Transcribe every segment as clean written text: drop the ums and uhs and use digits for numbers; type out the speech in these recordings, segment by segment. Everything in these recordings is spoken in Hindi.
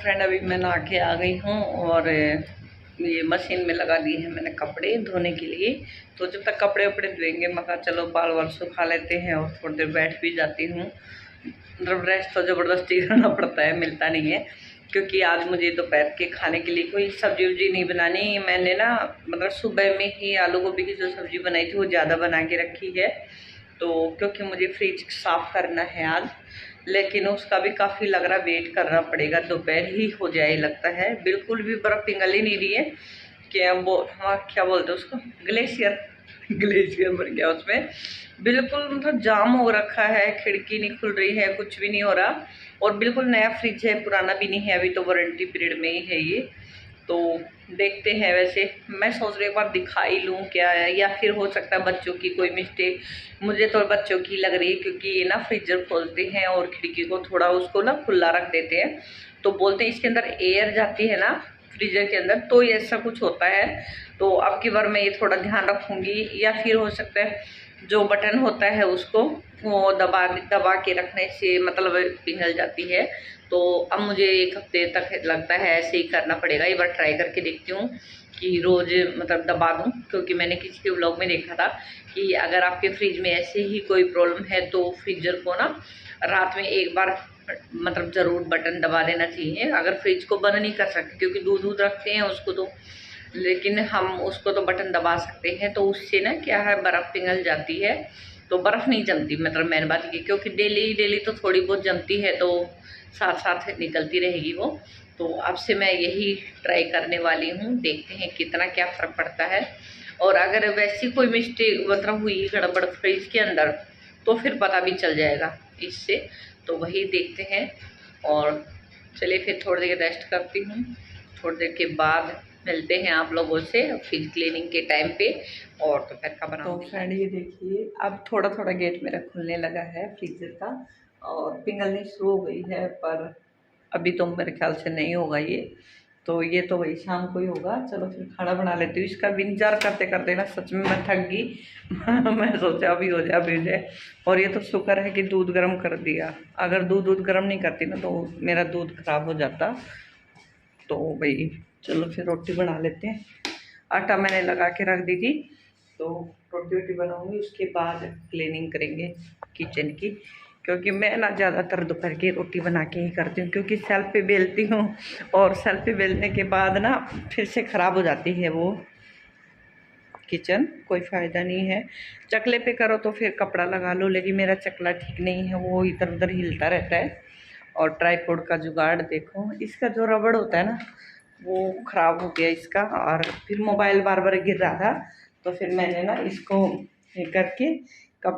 फ्रेंड अभी मैं नहा के आ गई हूँ और ये मशीन में लगा दी है मैंने कपड़े धोने के लिए। तो जब तक कपड़े वपड़े धोएंगे मैं कहा चलो बाल वाल सुखा लेते हैं और थोड़ी देर बैठ भी जाती हूँ। मतलब रेस्ट तो ज़बरदस्ती करना पड़ता है, मिलता नहीं है। क्योंकि आज मुझे दोपहर के खाने के लिए कोई सब्जी वब्जी नहीं बनानी। मैंने ना मतलब सुबह में ही आलू गोभी की जो सब्ज़ी बनाई थी वो ज़्यादा बना के रखी है। तो क्योंकि मुझे फ्रिज साफ़ करना है आज, लेकिन उसका भी काफ़ी लग रहा वेट करना पड़ेगा, दोपहर ही हो जाए लगता है। बिल्कुल भी बर्फ़ पिघल ही नहीं रही है कि अब वो हाँ क्या बोलते हैं उसको, ग्लेशियर ग्लेशियर बन गया उसमें। बिल्कुल मतलब जाम हो रखा है, खिड़की नहीं खुल रही है, कुछ भी नहीं हो रहा। और बिल्कुल नया फ्रिज है, पुराना भी नहीं है, अभी तो वारंटी पीरियड में ही है ये। तो देखते हैं। वैसे मैं सोच रही एक बार दिखा ही लूँ क्या है, या फिर हो सकता है बच्चों की कोई मिस्टेक। मुझे तो बच्चों की लग रही है, क्योंकि ये ना फ्रीजर खोलते हैं और खिड़की को थोड़ा उसको ना खुला रख देते हैं। तो बोलते हैं इसके अंदर एयर जाती है ना फ्रीजर के अंदर, तो ये ऐसा कुछ होता है। तो अब की बार मैं ये थोड़ा ध्यान रखूँगी। या फिर हो सकता है जो बटन होता है उसको वो दबा के रखने से मतलब पिघल जाती है। तो अब मुझे 1 हफ्ते तक लगता है ऐसे ही करना पड़ेगा। एक बार ट्राई करके देखती हूँ कि रोज़ मतलब दबा दूँ, क्योंकि मैंने किसी के व्लॉग में देखा था कि अगर आपके फ्रिज में ऐसे ही कोई प्रॉब्लम है तो फ्रीजर को ना रात में एक बार मतलब ज़रूर बटन दबा देना चाहिए। अगर फ्रिज को बंद नहीं कर सकते क्योंकि दूध रखते हैं उसको तो, लेकिन हम उसको तो बटन दबा सकते हैं। तो उससे ना क्या है बर्फ़ पिघल जाती है, तो बर्फ़ नहीं जमती। मतलब मेन बात ये, क्योंकि डेली तो थोड़ी बहुत जमती है, तो साथ साथ निकलती रहेगी वो। तो अब से मैं यही ट्राई करने वाली हूँ, देखते हैं कितना क्या फ़र्क पड़ता है। और अगर वैसी कोई मिस्टेक मतलब हुई गड़बड़ फ्रिज के अंदर तो फिर पता भी चल जाएगा इससे। तो वही देखते हैं। और चलिए फिर थोड़ी देर रेस्ट करती हूँ, थोड़ी देर के बाद मिलते हैं आप लोगों से फ्रिज क्लीनिंग के टाइम पे। और दोपहर का बनाऊँ। तो फ्रेंड ये देखिए अब थोड़ा थोड़ा गेट मेरा खुलने लगा है फ्रीजर का, और पिघलनी शुरू हो गई है, पर अभी तो मेरे ख्याल से नहीं होगा ये। तो ये तो वही शाम को ही होगा। चलो फिर खाना बना लेती हूँ। इसका भी इंतजार करते करते ना सच में मैं थक गई मैं सोचा अभी हो जाए अभी हो जाए। और ये तो शुक्र है कि दूध गर्म कर दिया, अगर दूध गर्म नहीं करती ना तो मेरा दूध खराब हो जाता। तो भाई चलो फिर रोटी बना लेते हैं। आटा मैंने लगा के रख दी थी, तो रोटी वोटी बनाऊंगी, उसके बाद क्लीनिंग करेंगे किचन की। क्योंकि मैं ना ज़्यादातर दोपहर की रोटी बना के ही करती हूँ, क्योंकि सेल्फ पे बेलती हूँ और सेल्फ पे बेलने के बाद ना फिर से ख़राब हो जाती है वो किचन, कोई फ़ायदा नहीं है। चकले पे करो तो फिर कपड़ा लगा लो, लेकिन मेरा चकला ठीक नहीं है, वो इधर उधर हिलता रहता है। और ट्राईपोड का जुगाड़ देखो, इसका जो रबड़ होता है ना वो ख़राब हो गया इसका, और फिर मोबाइल बार बार गिर रहा था। तो फिर मैंने ना इसको ये करके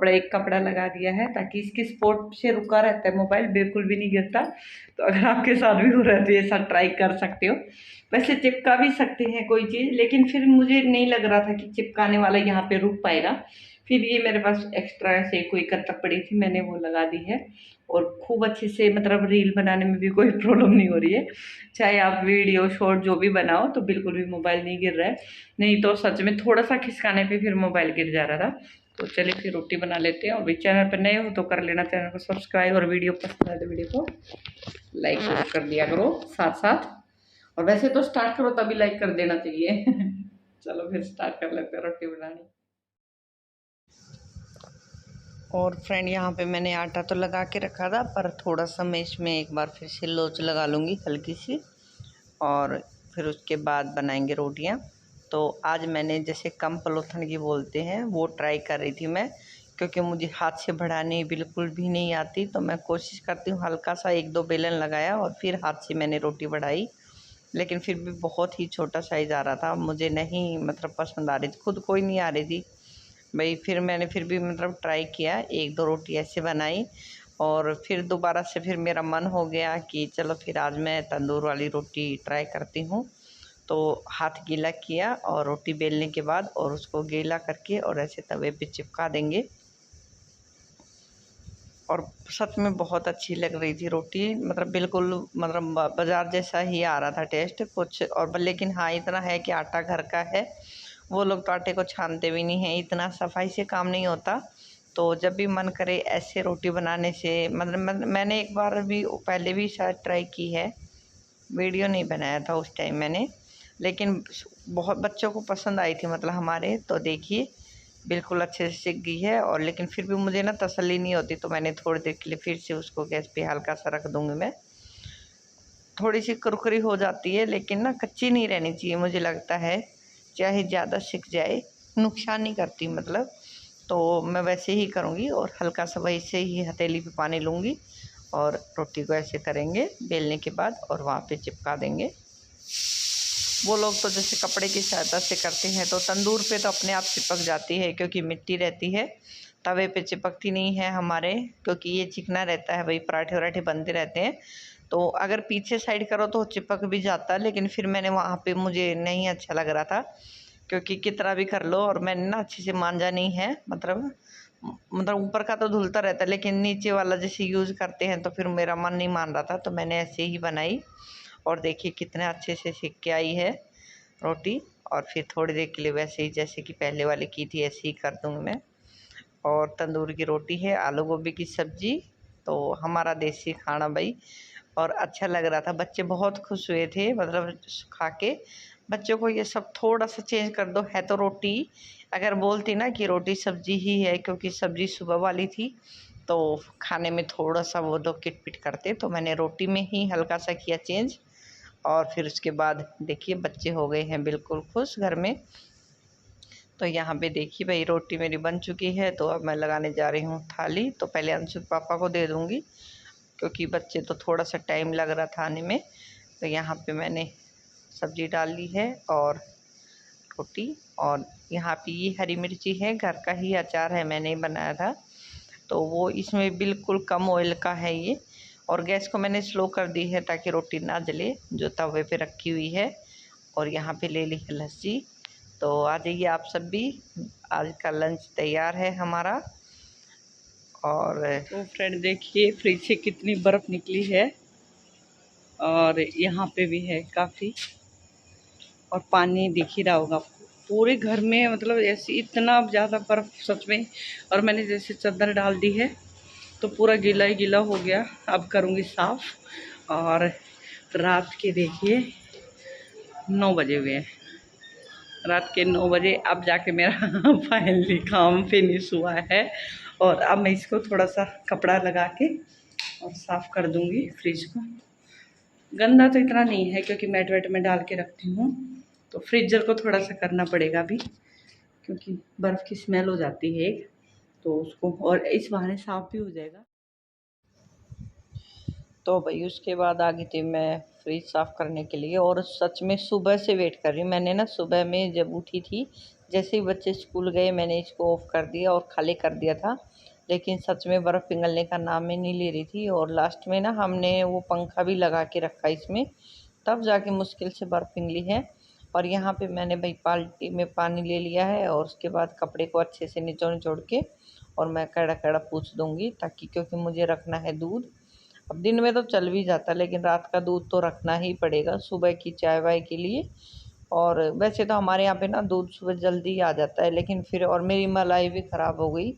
एक कपड़ा लगा दिया है, ताकि इसकी स्पोर्ट से रुका रहता है मोबाइल, बिल्कुल भी नहीं गिरता। तो अगर आपके साथ भी हो रहा है तो ये सब ट्राई कर सकते हो। वैसे चिपका भी सकते हैं कोई चीज़, लेकिन फिर मुझे नहीं लग रहा था कि चिपकाने वाला यहाँ पे रुक पाएगा। फिर ये मेरे पास एक्स्ट्रा ऐसे कोई कत्तक पड़ी थी, मैंने वो लगा दी है। और खूब अच्छे से मतलब रील बनाने में भी कोई प्रॉब्लम नहीं हो रही है। चाहे आप वीडियो शॉर्ट जो भी बनाओ तो बिल्कुल भी मोबाइल नहीं गिर रहा है। नहीं तो सच में थोड़ा सा खिसकाने पे फिर मोबाइल गिर जा रहा था। तो चलिए फिर रोटी बना लेते हैं। और भी चैनल पर नए हो तो कर लेना चैनल को सब्सक्राइब, और वीडियो पसंद आए तो वीडियो को लाइक कर दिया करो साथ साथ। और वैसे तो स्टार्ट करो तभी लाइक कर देना चाहिए चलो फिर स्टार्ट कर लेते हैं रोटी बनानी। और फ्रेंड यहाँ पे मैंने आटा तो लगा के रखा था, पर थोड़ा सा मैं इसमें एक बार फिर से लोच लगा लूँगी हल्की सी, और फिर उसके बाद बनाएंगे रोटियाँ। तो आज मैंने जैसे कम पलोथन की बोलते हैं वो ट्राई कर रही थी मैं, क्योंकि मुझे हाथ से बढ़ानी बिल्कुल भी नहीं आती। तो मैं कोशिश करती हूँ, हल्का सा 1-2 बेलन लगाया और फिर हाथ से मैंने रोटी बढ़ाई, लेकिन फिर भी बहुत ही छोटा साइज़ आ रहा था, मुझे नहीं मतलब पसंद आ रही थी, खुद को ही नहीं आ रही थी भाई। फिर मैंने फिर भी मतलब ट्राई किया, 1-2 रोटी ऐसे बनाई। और फिर दोबारा से फिर मेरा मन हो गया कि चलो फिर आज मैं तंदूर वाली रोटी ट्राई करती हूँ। तो हाथ गीला किया और रोटी बेलने के बाद और उसको गीला करके और ऐसे तवे पे चिपका देंगे। और सच में बहुत अच्छी लग रही थी रोटी, मतलब बिल्कुल मतलब बाज़ार जैसा ही आ रहा था टेस्ट कुछ। और लेकिन हाँ इतना है कि आटा घर का है, वो लोग तो आटे को छानते भी नहीं हैं, इतना सफाई से काम नहीं होता। तो जब भी मन करे ऐसे रोटी बनाने से, मतलब मैंने एक बार भी पहले भी शायद ट्राई की है, वीडियो नहीं बनाया था उस टाइम मैंने, लेकिन बहुत बच्चों को पसंद आई थी मतलब हमारे। तो देखिए बिल्कुल अच्छे से सिक गई है, और लेकिन फिर भी मुझे ना तसल्ली नहीं होती, तो मैंने थोड़ी देर के लिए फिर से उसको गैस पे हल्का सा रख दूँगी मैं। थोड़ी सी कुरकुरी हो जाती है, लेकिन ना कच्ची नहीं रहनी चाहिए मुझे लगता है, चाहे ज़्यादा सिक जाए नुकसान नहीं करती मतलब। तो मैं वैसे ही करूँगी, और हल्का सा वैसे ही हथेली पे पानी लूँगी और रोटी को ऐसे करेंगे बेलने के बाद, और वहाँ पे चिपका देंगे। वो लोग तो जैसे कपड़े की सहायता से करते हैं, तो तंदूर पे तो अपने आप चिपक जाती है क्योंकि मिट्टी रहती है। तवे पे चिपकती नहीं है हमारे, क्योंकि ये चिकना रहता है, वही पराठे वराठे बनते रहते हैं। तो अगर पीछे साइड करो तो चिपक भी जाता है, लेकिन फिर मैंने वहाँ पे मुझे नहीं अच्छा लग रहा था, क्योंकि कितना भी कर लो, और मैंने ना अच्छे से मांजा नहीं है मतलब ऊपर का तो धुलता रहता है, लेकिन नीचे वाला जैसे यूज़ करते हैं तो फिर मेरा मन नहीं मान रहा था, तो मैंने ऐसे ही बनाई। और देखिए कितने अच्छे से सिक के आई है रोटी। और फिर थोड़ी देर के लिए वैसे ही जैसे कि पहले वाली की थी ऐसे ही कर दूँगी मैं। और तंदूर की रोटी है, आलू गोभी की सब्ज़ी, तो हमारा देसी खाना भाई। और अच्छा लग रहा था, बच्चे बहुत खुश हुए थे मतलब खा के। बच्चों को ये सब थोड़ा सा चेंज कर दो, है तो रोटी। अगर बोलती ना कि रोटी सब्ज़ी ही है, क्योंकि सब्ज़ी सुबह वाली थी, तो खाने में थोड़ा सा वो दो किट-पिट करते, तो मैंने रोटी में ही हल्का सा किया चेंज। और फिर उसके बाद देखिए बच्चे हो गए हैं बिल्कुल खुश घर में। तो यहाँ पे देखिए भाई रोटी मेरी बन चुकी है, तो अब मैं लगाने जा रही हूँ थाली। तो पहले अंशु के पापा को दे दूँगी, क्योंकि बच्चे तो थोड़ा सा टाइम लग रहा था आने में। तो यहाँ पे मैंने सब्ज़ी डाल ली है और रोटी, और यहाँ पे ये हरी मिर्ची है, घर का ही अचार है, मैंने ही बनाया था। तो वो इसमें बिल्कुल कम ऑयल का है ये। और गैस को मैंने स्लो कर दी है ताकि रोटी ना जले, जो तवे पे रखी हुई है। और यहाँ पे ले ली है लस्सी। तो आ जाइए आप सब भी, आज का लंच तैयार है हमारा। और तो फ्रेंड देखिए फ्रिज से कितनी बर्फ़ निकली है, और यहाँ पे भी है काफ़ी, और पानी दिख ही रहा होगा आपको पूरे घर में, मतलब ऐसे इतना ज़्यादा बर्फ़ सच में। और मैंने जैसे चादर डाल दी है तो पूरा गीला ही गीला हो गया। अब करूँगी साफ़। और रात के देखिए 9 बजे हुए हैं, रात के 9 बजे अब जाके मेरा फाइनली काम फिनिश हुआ है। और अब मैं इसको थोड़ा सा कपड़ा लगा के और साफ़ कर दूँगी फ्रिज को। गंदा तो इतना नहीं है क्योंकि मैट वैट में डाल के रखती हूँ, तो फ्रीजर को थोड़ा सा करना पड़ेगा अभी, क्योंकि बर्फ़ की स्मेल हो जाती है एक, तो उसको, और इस बहाने साफ़ भी हो जाएगा। तो भाई उसके बाद आ गई थी मैं फ्रिज साफ़ करने के लिए, और सच में सुबह से वेट कर रही हूँ। मैंने ना सुबह में जब उठी थी, जैसे ही बच्चे स्कूल गए मैंने इसको ऑफ़ कर दिया और खाली कर दिया था, लेकिन सच में बर्फ़ पिघलने का नाम ही नहीं ले रही थी। और लास्ट में ना हमने वो पंखा भी लगा के रखा इसमें, तब जाके मुश्किल से बर्फ़ पिघली है। और यहाँ पे मैंने भाई बाल्टी में पानी ले लिया है, और उसके बाद कपड़े को अच्छे से निचोड़ के और मैं कड़ा-कड़ा पूछ दूँगी, ताकि क्योंकि मुझे रखना है दूध। अब दिन में तो चल भी जाता, लेकिन रात का दूध तो रखना ही पड़ेगा सुबह की चाय वाय के लिए। और वैसे तो हमारे यहाँ पे ना दूध सुबह जल्दी आ जाता है, लेकिन फिर और मेरी मलाई भी ख़राब हो गई,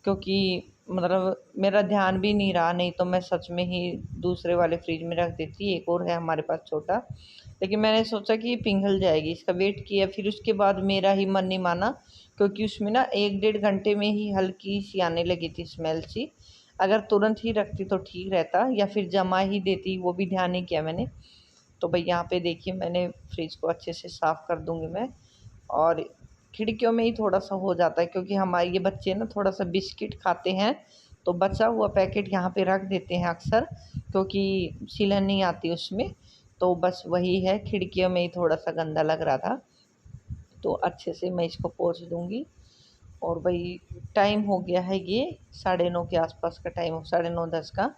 क्योंकि मतलब मेरा ध्यान भी नहीं रहा, नहीं तो मैं सच में ही दूसरे वाले फ्रिज में रख देती। एक और है हमारे पास छोटा, लेकिन मैंने सोचा कि ये पिघल जाएगी, इसका वेट किया, फिर उसके बाद मेरा ही मन नहीं माना, क्योंकि उसमें ना 1 डेढ़ घंटे में ही हल्की सी आने लगी थी स्मेल सी। अगर तुरंत ही रखती तो ठीक रहता, या फिर जमा ही देती, वो भी ध्यान नहीं किया मैंने। तो भाई यहाँ पे देखिए मैंने फ्रिज को अच्छे से साफ़ कर दूँगी मैं। और खिड़कियों में ही थोड़ा-सा हो जाता है, क्योंकि हमारे ये बच्चे ना थोड़ा-सा बिस्किट खाते हैं, तो बचा हुआ पैकेट यहाँ पे रख देते हैं अक्सर, क्योंकि सीलन नहीं आती उसमें। तो बस वही है, खिड़कियों में ही थोड़ा-सा गंदा लग रहा था, तो अच्छे से मैं इसको पोंछ दूँगी। और भाई टाइम हो गया है ये 9:30 के आसपास का टाइम, 9:30-10 का।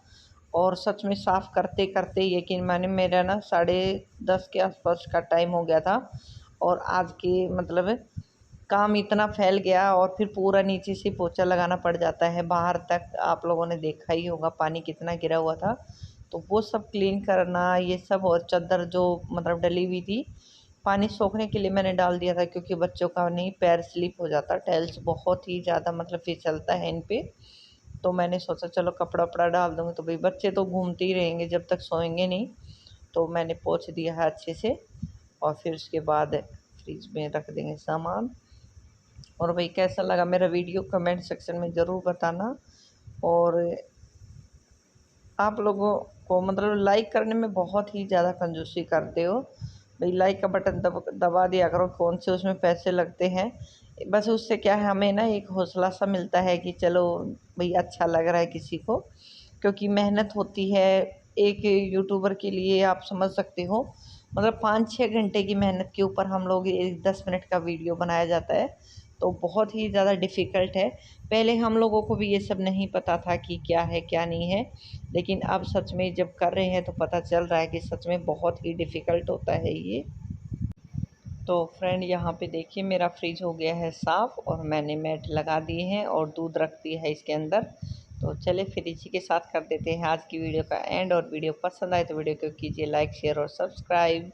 और सच में साफ़ करते-करते यकीन मानिए मेरा ना 10:30 के आसपास का टाइम हो गया था। और आज के मतलब काम इतना फैल गया, और फिर पूरा नीचे से पोछा लगाना पड़ जाता है, बाहर तक आप लोगों ने देखा ही होगा पानी कितना गिरा हुआ था। तो वो सब क्लीन करना ये सब, और चादर जो मतलब डली हुई थी, पानी सोखने के लिए मैंने डाल दिया था, क्योंकि बच्चों का नहीं पैर स्लिप हो जाता, टाइल्स बहुत ही ज़्यादा मतलब फिसलता है इन पे। तो मैंने सोचा चलो कपड़ा वपड़ा डाल दूँगी, तो भाई बच्चे तो घूमते ही रहेंगे जब तक सोएंगे नहीं। तो मैंने पोंछ दिया है अच्छे से। और फिर उसके बाद फ्रिज में रख देंगे सामान। और भाई कैसा लगा मेरा वीडियो कमेंट सेक्शन में ज़रूर बताना। और आप लोगों को मतलब लाइक करने में बहुत ही ज़्यादा कंजूसी करते हो भाई। लाइक का बटन दबा दिया करो, कौन से उसमें पैसे लगते हैं। बस उससे क्या है, हमें ना एक हौसला सा मिलता है कि चलो भाई अच्छा लग रहा है किसी को, क्योंकि मेहनत होती है एक यूट्यूबर के लिए। आप समझ सकते हो मतलब 5-6 घंटे की मेहनत के ऊपर हम लोग 10 मिनट का वीडियो बनाया जाता है, तो बहुत ही ज़्यादा डिफ़िकल्ट है। पहले हम लोगों को भी ये सब नहीं पता था कि क्या है क्या नहीं है, लेकिन अब सच में जब कर रहे हैं तो पता चल रहा है कि सच में बहुत ही डिफ़िकल्ट होता है ये। तो फ्रेंड यहाँ पे देखिए मेरा फ्रिज हो गया है साफ़, और मैंने मैट लगा दिए हैं और दूध रख दिया है इसके अंदर। तो चलिए फिर इसी के साथ कर देते हैं आज की वीडियो का एंड। और वीडियो पसंद आए तो वीडियो को कीजिए लाइक, शेयर और सब्सक्राइब।